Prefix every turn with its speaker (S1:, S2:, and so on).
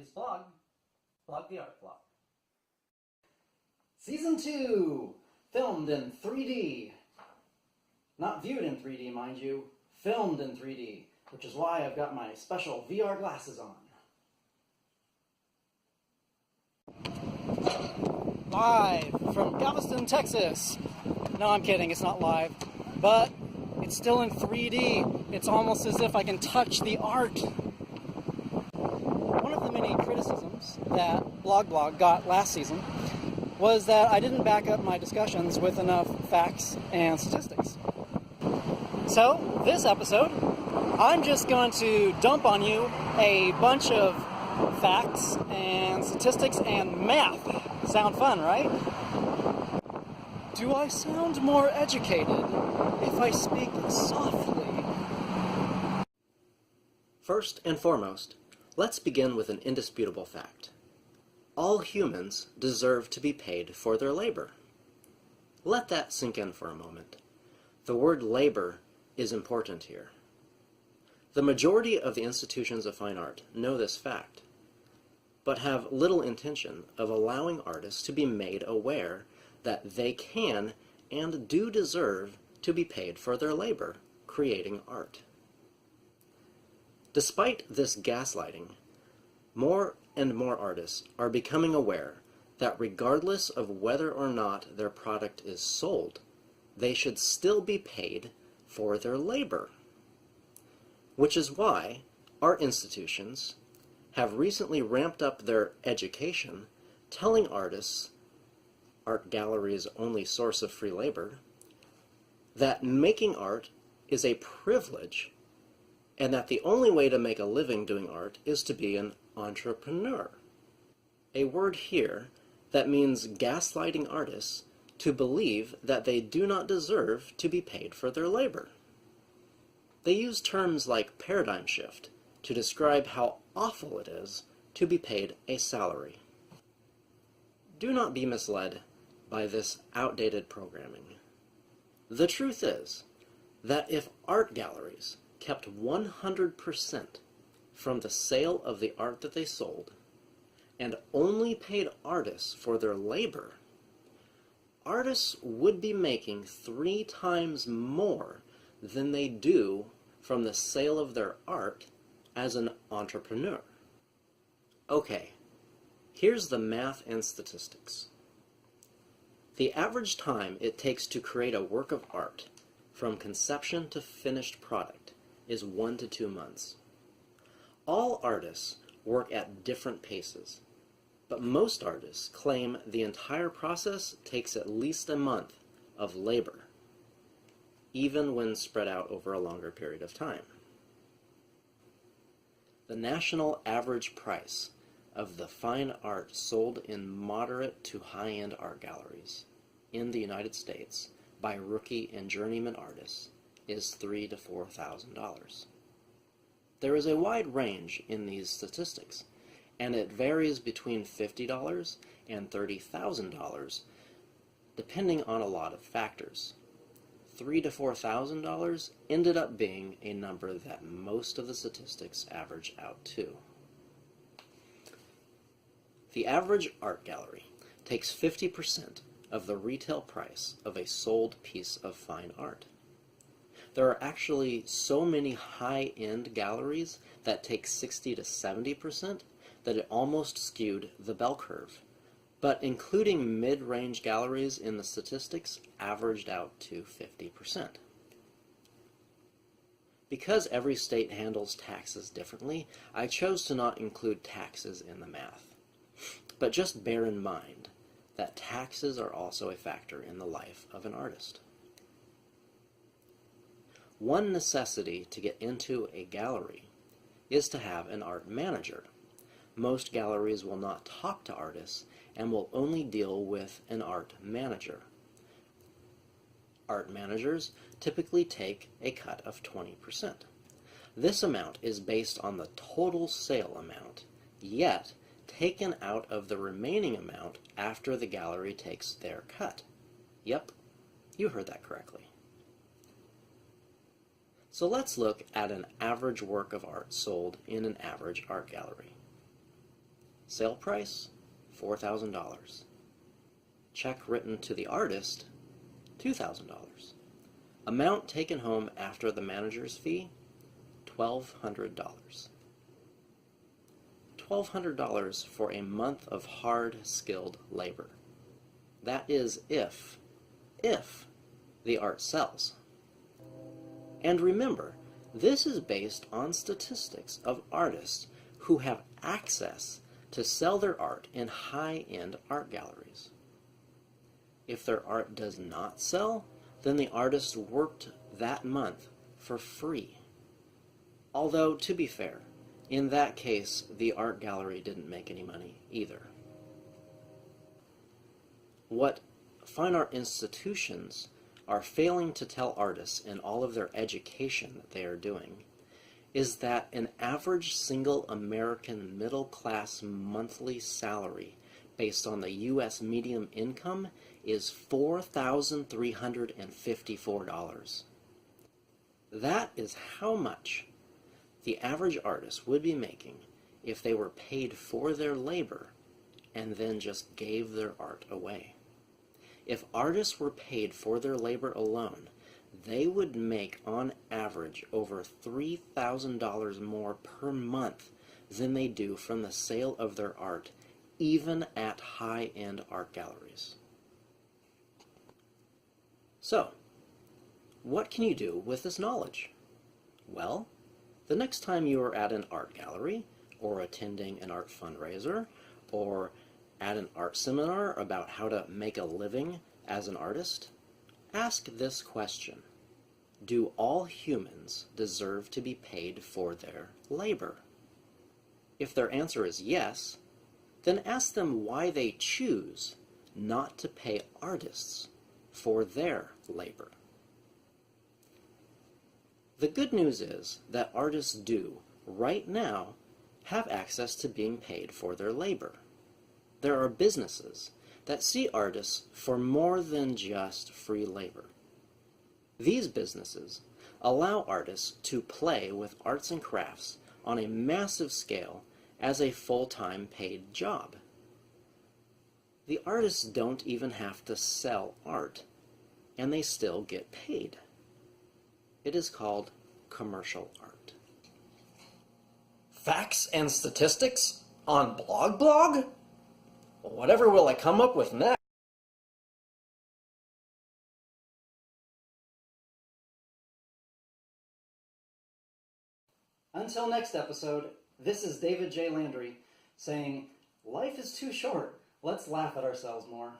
S1: is Blog the Art Blog. Season 2, filmed in 3D. Not viewed in 3D, mind you, filmed in 3D, which is why I've got my special VR glasses on. Live from Galveston, Texas. No, I'm kidding, it's not live, but it's still in 3D. It's almost as if I can touch the art. One of the many criticisms that Blog got last season was that I didn't back up my discussions with enough facts and statistics. So, this episode, I'm just going to dump on you a bunch of facts and statistics and math. Sound fun, right? Do I sound more educated if I speak softly? First and foremost, let's begin with an indisputable fact. All humans deserve to be paid for their labor. Let that sink in for a moment. The word labor is important here. The majority of the institutions of fine art know this fact, but have little intention of allowing artists to be made aware that they can and do deserve to be paid for their labor creating art. Despite this gaslighting, more and more artists are becoming aware that regardless of whether or not their product is sold, they should still be paid for their labor. Which is why art institutions have recently ramped up their education, telling artists, art galleries' only source of free labor, that making art is a privilege and that the only way to make a living doing art is to be an entrepreneur. A word here that means gaslighting artists to believe that they do not deserve to be paid for their labor. They use terms like paradigm shift to describe how awful it is to be paid a salary. Do not be misled by this outdated programming. The truth is that if art galleries kept 100% from the sale of the art that they sold and only paid artists for their labor, artists would be making 3 times more than they do from the sale of their art as an entrepreneur. Okay, here's the math and statistics. The average time it takes to create a work of art from conception to finished product is 1 to 2 months. All artists work at different paces, but most artists claim the entire process takes at least a month of labor, even when spread out over a longer period of time. The national average price of the fine art sold in moderate to high-end art galleries in the United States by rookie and journeyman artists is $3,000 to $4,000. There is a wide range in these statistics, and it varies between $50 and $30,000 depending on a lot of factors. $3,000 to $4,000 ended up being a number that most of the statistics average out to. The average art gallery takes 50% of the retail price of a sold piece of fine art. There are actually so many high-end galleries that take 60 to 70% that it almost skewed the bell curve. But including mid-range galleries in the statistics averaged out to 50%. Because every state handles taxes differently, I chose to not include taxes in the math. But just bear in mind that taxes are also a factor in the life of an artist. One necessity to get into a gallery is to have an art manager. Most galleries will not talk to artists and will only deal with an art manager. Art managers typically take a cut of 20%. This amount is based on the total sale amount, yet taken out of the remaining amount after the gallery takes their cut. Yep, you heard that correctly. So let's look at an average work of art sold in an average art gallery. Sale price, $4,000. Check written to the artist, $2,000. Amount taken home after the manager's fee, $1,200. $1,200 for a month of hard, skilled labor. That is if the art sells. And remember, this is based on statistics of artists who have access to sell their art in high-end art galleries. If their art does not sell, then the artist worked that month for free. Although, to be fair, in that case, the art gallery didn't make any money either. What fine art institutions are failing to tell artists in all of their education that they are doing is that an average single American middle-class monthly salary based on the U.S. median income is $4,354. That is how much the average artist would be making if they were paid for their labor and then just gave their art away. If artists were paid for their labor alone, they would make on average over $3,000 more per month than they do from the sale of their art, even at high-end art galleries. So, what can you do with this knowledge? Well, the next time you are at an art gallery, or attending an art fundraiser, or at an art seminar about how to make a living as an artist, ask this question: do all humans deserve to be paid for their labor? If their answer is yes, then ask them why they choose not to pay artists for their labor. The good news is that artists do, right now, have access to being paid for their labor. There are businesses that see artists for more than just free labor. These businesses allow artists to play with arts and crafts on a massive scale as a full-time paid job. The artists don't even have to sell art, and they still get paid. It is called commercial art.
S2: Facts and statistics on blog? Whatever will I come up with next?
S3: Until next episode, this is David J. Landry saying, life is too short. Let's laugh at ourselves more.